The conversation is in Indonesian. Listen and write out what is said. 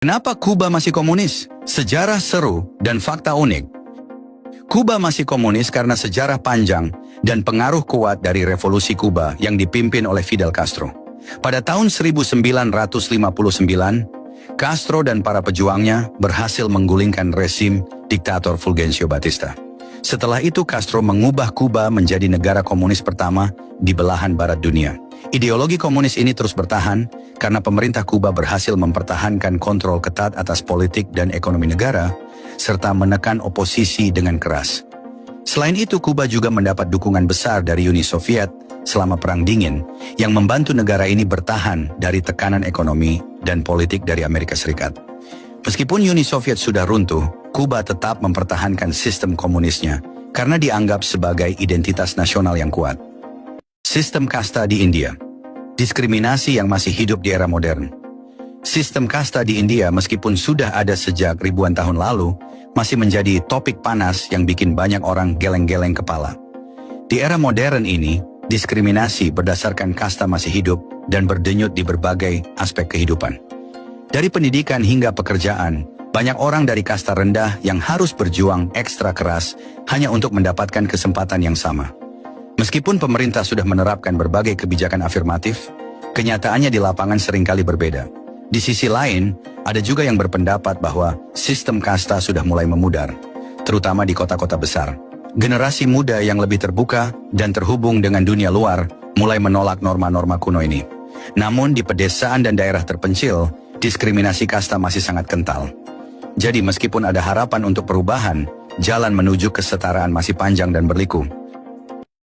Kenapa Kuba masih komunis? Sejarah seru dan fakta unik. Kuba masih komunis karena sejarah panjang dan pengaruh kuat dari revolusi Kuba yang dipimpin oleh Fidel Castro. Pada tahun 1959, Castro dan para pejuangnya berhasil menggulingkan rezim diktator Fulgencio Batista. Setelah itu Castro mengubah Kuba menjadi negara komunis pertama di belahan barat dunia. Ideologi komunis ini terus bertahan karena pemerintah Kuba berhasil mempertahankan kontrol ketat atas politik dan ekonomi negara, serta menekan oposisi dengan keras. Selain itu, Kuba juga mendapat dukungan besar dari Uni Soviet selama Perang Dingin, yang membantu negara ini bertahan dari tekanan ekonomi dan politik dari Amerika Serikat. Meskipun Uni Soviet sudah runtuh, Kuba tetap mempertahankan sistem komunisnya karena dianggap sebagai identitas nasional yang kuat. Sistem kasta di India. Diskriminasi yang masih hidup di era modern. Sistem kasta di India meskipun sudah ada sejak ribuan tahun lalu, masih menjadi topik panas yang bikin banyak orang geleng-geleng kepala. Di era modern ini, diskriminasi berdasarkan kasta masih hidup dan berdenyut di berbagai aspek kehidupan. Dari pendidikan hingga pekerjaan, banyak orang dari kasta rendah yang harus berjuang ekstra keras hanya untuk mendapatkan kesempatan yang sama. Meskipun pemerintah sudah menerapkan berbagai kebijakan afirmatif, kenyataannya di lapangan seringkali berbeda. Di sisi lain, ada juga yang berpendapat bahwa sistem kasta sudah mulai memudar, terutama di kota-kota besar. Generasi muda yang lebih terbuka dan terhubung dengan dunia luar mulai menolak norma-norma kuno ini. Namun di pedesaan dan daerah terpencil, diskriminasi kasta masih sangat kental. Jadi meskipun ada harapan untuk perubahan, jalan menuju kesetaraan masih panjang dan berliku.